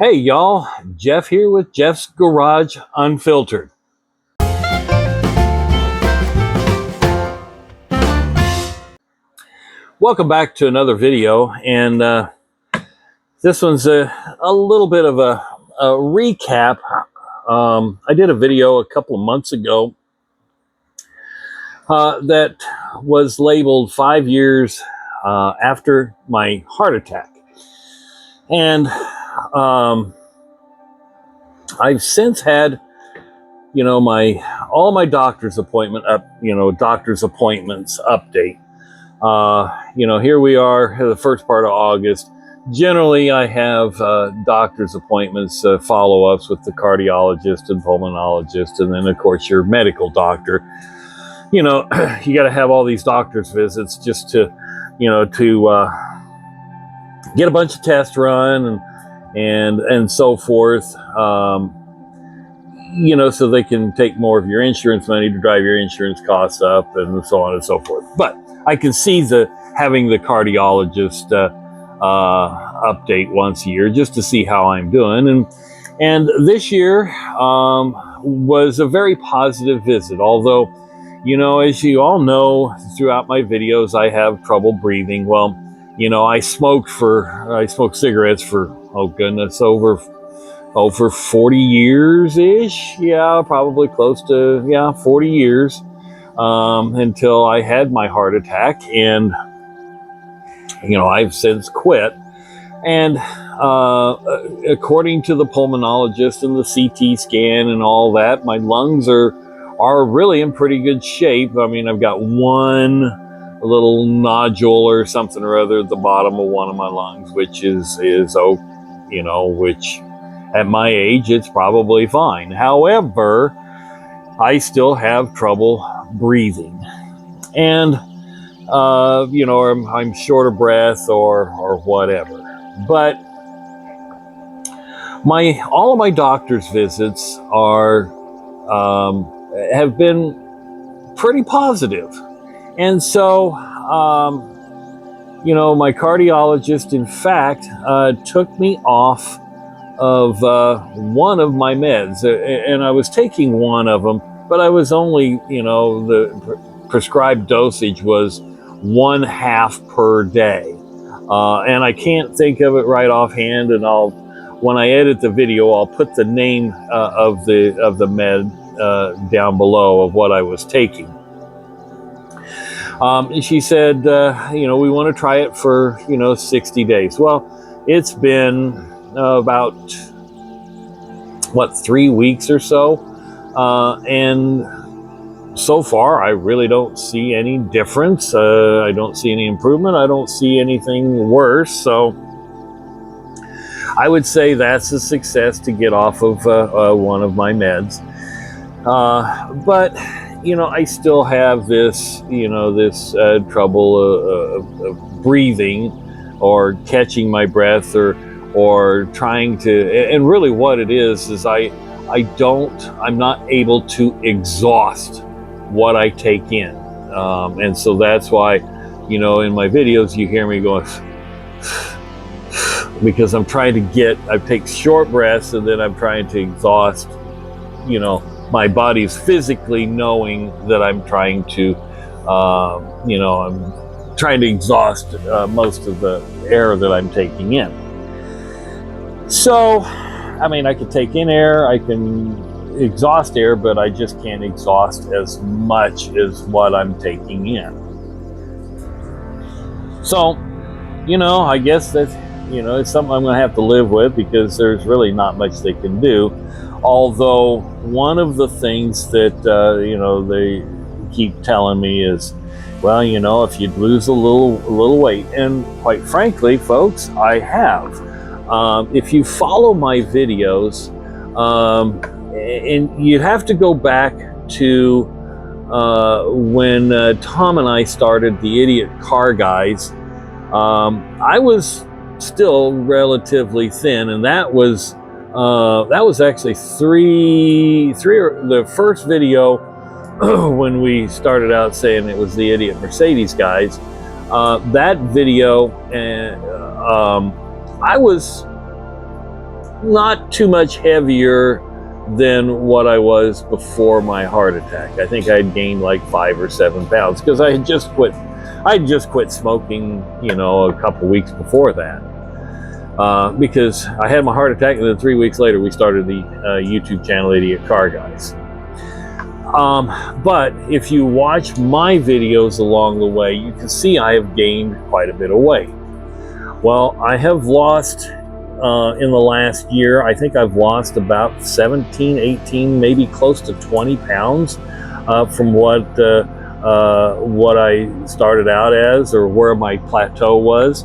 Hey y'all, Jeff here with Jeff's Garage Unfiltered. Welcome back to another video, and this one's a little bit of a recap. I did a video a couple of months ago that was labeled 5 years after my heart attack. And I've since had, all my doctor's appointments update. Here we are, the first part of August. Generally, I have doctor's appointments, follow-ups with the cardiologist and pulmonologist, and then, of course, your medical doctor. You got to have all these doctor's visits just to get a bunch of tests run and so forth. So they can take more of your insurance money to drive your insurance costs up and so on and so forth. But I can see having the cardiologist update once a year just to see how I'm doing. And this year was a very positive visit. Although, as you all know, throughout my videos, I have trouble breathing. Well, I smoked cigarettes for, oh goodness, over 40 years-ish. Yeah, probably close to, 40 years until I had my heart attack. And, I've since quit. And according to the pulmonologist and the CT scan and all that, my lungs are really in pretty good shape. I mean, I've got one little nodule or something or other at the bottom of one of my lungs, which is which at my age, it's probably fine. However, I still have trouble breathing. And, I'm short of breath or whatever. But all of my doctor's visits have been pretty positive. And so, my cardiologist, in fact, took me off of one of my meds, and I was taking one of them, but I was only, the prescribed dosage was 1/2 per day, and I can't think of it right offhand. And when I edit the video, I'll put the name of the med down below of what I was taking. And she said, we want to try it for 60 days. Well, it's been about 3 weeks or so, and so far I really don't see any difference. I don't see any improvement. I don't see anything worse. So I would say that's a success to get off of one of my meds. But I still have this trouble of breathing or catching my breath or trying to, and really what it is I'm not able to exhaust what I take in. And so that's why, in my videos, you hear me going, because I take short breaths and then I'm trying to exhaust, my body's physically knowing that I'm trying to, I'm trying to exhaust most of the air that I'm taking in. So, I mean, I can take in air, I can exhaust air, but I just can't exhaust as much as what I'm taking in. So, I guess that, it's something I'm going to have to live with, because there's really not much they can do. Although one of the things that, they keep telling me is, well, if you'd lose a little weight, and quite frankly, folks, I have. If you follow my videos, and you'd have to go back to when Tom and I started the Idiot Car Guys, I was still relatively thin, and that was actually the first video when we started out saying it was the Idiot Mercedes guys. That video, I was not too much heavier than what I was before my heart attack. I think I'd gained like 5 or 7 pounds because I had just quit. I'd just quit smoking, you know, a couple weeks before that. Because I had my heart attack, and then 3 weeks later we started the YouTube channel Idiot Car Guys. But if you watch my videos along the way, you can see I have gained quite a bit of weight. Well, I have lost in the last year, I think I've lost about 17, 18, maybe close to 20 pounds from what I started out as, or where my plateau was.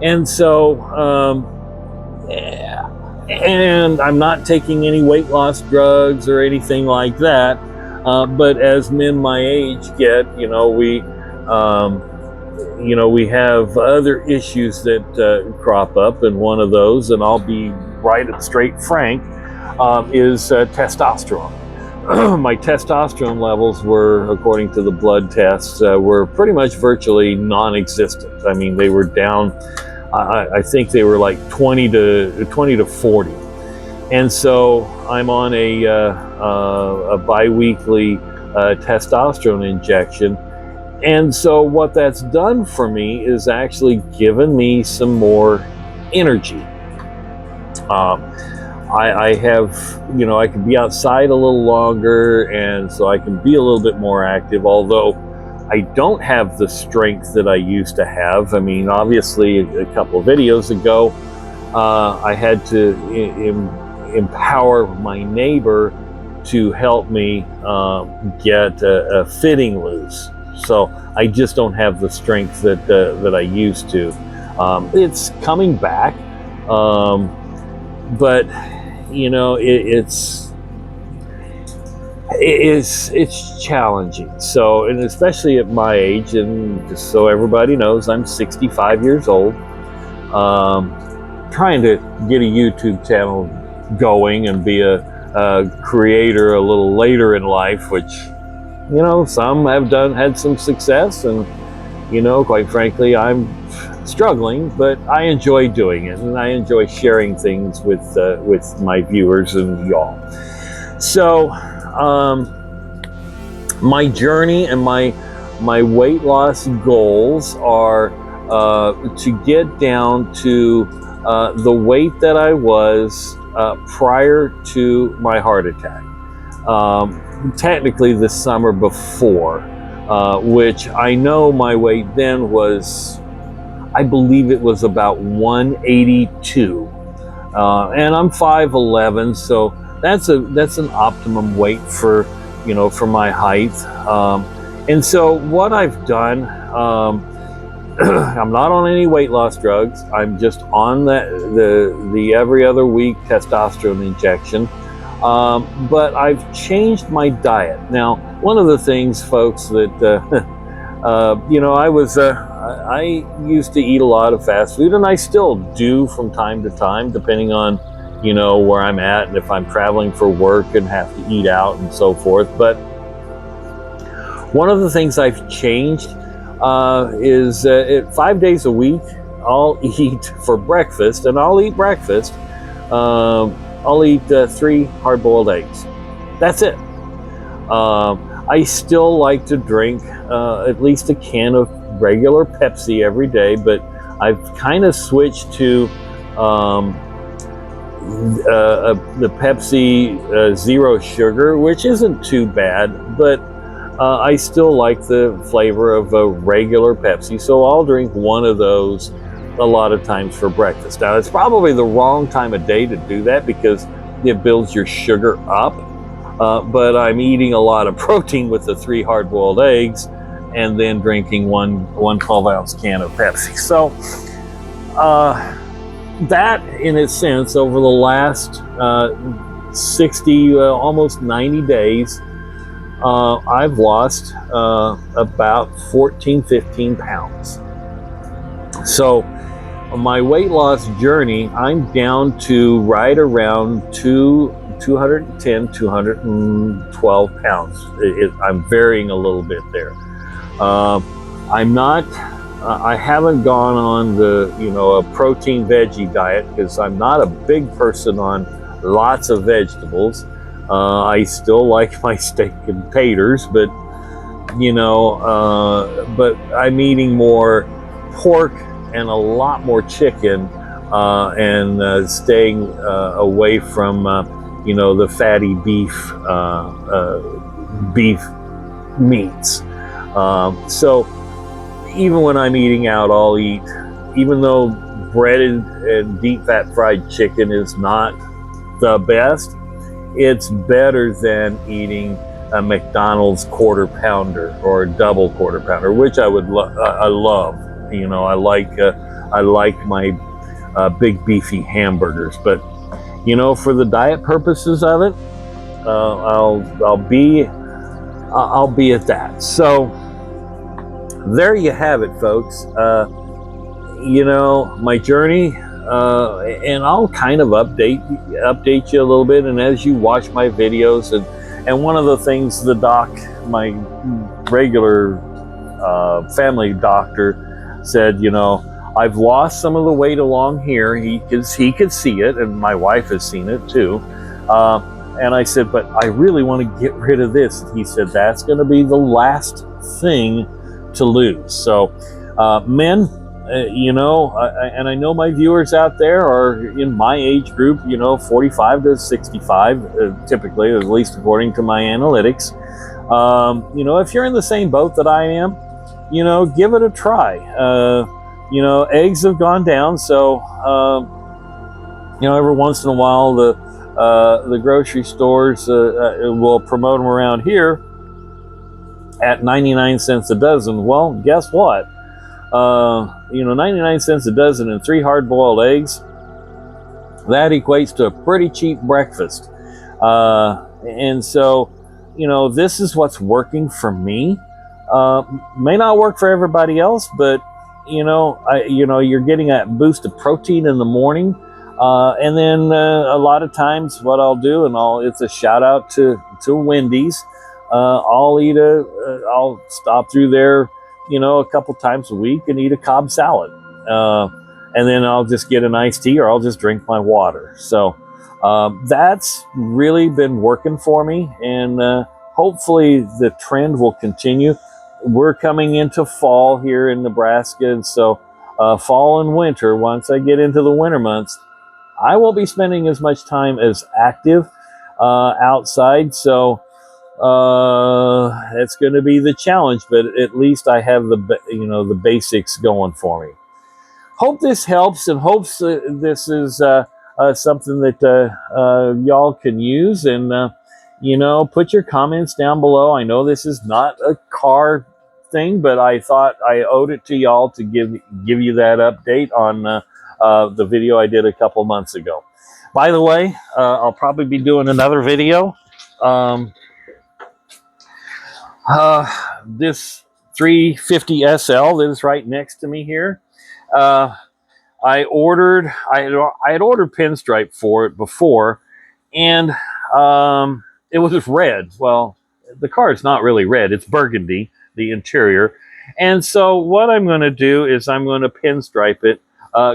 And so, and I'm not taking any weight loss drugs or anything like that. But as men my age get, we have other issues that crop up, and one of those, and I'll be right and straight frank, is testosterone. My testosterone levels were, according to the blood tests, were pretty much virtually non-existent. I mean, they were down. I think they were like 20 to 40, and so I'm on a biweekly testosterone injection. And so what that's done for me is actually given me some more energy. I have, I can be outside a little longer, and so I can be a little bit more active, although I don't have the strength that I used to have. I mean, obviously, a couple of videos ago, I had to empower my neighbor to help me get a fitting loose. So I just don't have the strength that I used to. It's coming back, but it's challenging. So, and especially at my age, and just so everybody knows, I'm 65 years old. Trying to get a YouTube channel going and be a creator a little later in life, which some have had some success, and quite frankly, I'm struggling, but I enjoy doing it, and I enjoy sharing things with my viewers and y'all. So my journey and my weight loss goals are to get down to the weight that I was prior to my heart attack. Technically the summer before, which I know my weight then was, I believe it was about 182, and I'm 5'11", so that's an optimum weight for for my height. And so what I've done, I'm not on any weight loss drugs. I'm just on the every other week testosterone injection. But I've changed my diet. Now, one of the things, folks, that I used to eat a lot of fast food, and I still do from time to time, depending on where I'm at, and if I'm traveling for work and have to eat out and so forth. But one of the things I've changed is 5 days a week I'll eat for breakfast, and I'll eat breakfast. I'll eat 3 hard-boiled eggs. That's it. I still like to drink at least a can of regular Pepsi every day, but I've kind of switched to the Pepsi Zero Sugar, which isn't too bad, but I still like the flavor of a regular Pepsi, so I'll drink one of those a lot of times for breakfast. Now, it's probably the wrong time of day to do that because it builds your sugar up, but I'm eating a lot of protein with the 3 hard-boiled eggs and then drinking one 12-ounce can of Pepsi. So that, in a sense, over the last 60, almost 90 days, I've lost about 14, 15 pounds. So my weight loss journey, I'm down to right around 210, 212 pounds. I'm varying a little bit there. I'm not I haven't gone on the, a protein veggie diet because I'm not a big person on lots of vegetables. I still like my steak and taters, but but I'm eating more pork and a lot more chicken, and staying away from the fatty beef meats. So even when I'm eating out, I'll eat, even though breaded and deep fat fried chicken is not the best, it's better than eating a McDonald's quarter pounder or a double quarter pounder, which I love. I like my big beefy hamburgers, but for the diet purposes of it, I'll be at that. So there you have it, folks. My journey, and I'll kind of update you a little bit. And as you watch my videos, and one of the things the doc, my regular family doctor, said, I've lost some of the weight along here. He could see it, and my wife has seen it too. And I said, but I really want to get rid of this. And he said, that's going to be the last thing to lose. So, men, and I know my viewers out there are in my age group, 45 to 65, typically, at least according to my analytics. If you're in the same boat that I am, give it a try. Eggs have gone down, so every once in a while the grocery stores will promote them around here at 99 cents a dozen. Well, guess what? 99 cents a dozen and 3 hard-boiled eggs, that equates to a pretty cheap breakfast. And so, this is what's working for me. May not work for everybody else, but you're getting that boost of protein in the morning, and then a lot of times what I'll do, and it's a shout out to Wendy's. I'll stop through there, a couple times a week and eat a Cobb salad, and then I'll just get an iced tea, or I'll just drink my water. So that's really been working for me, and hopefully the trend will continue. We're coming into fall here in Nebraska, and so fall and winter, once I get into the winter months, I won't be spending as much time as active outside. So it's going to be the challenge, but at least I have the basics going for me. Hope this helps, and hopes this is something that y'all can use, and put your comments down below. I know this is not a car thing, but I thought I owed it to y'all to give you that update on the video I did a couple months ago. By the way, I'll probably be doing another video. This 350 SL that is right next to me here, I had ordered pinstripe for it before, and it was red. Well, the car is not really red, it's burgundy, the interior. And so what I'm going to do is I'm going to pinstripe it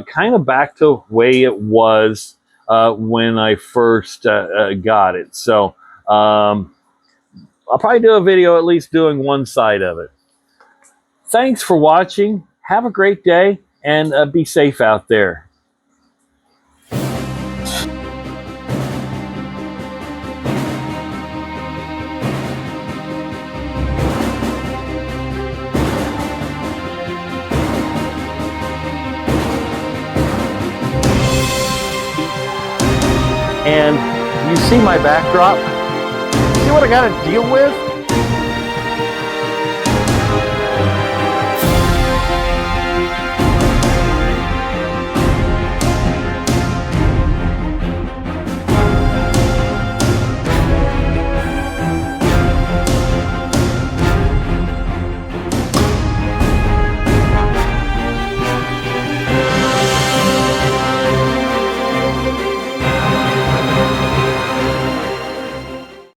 kind of back to the way it was when I first got it. So I'll probably do a video at least doing one side of it. Thanks for watching. Have a great day, and be safe out there. And you see my backdrop? See what I got to deal with?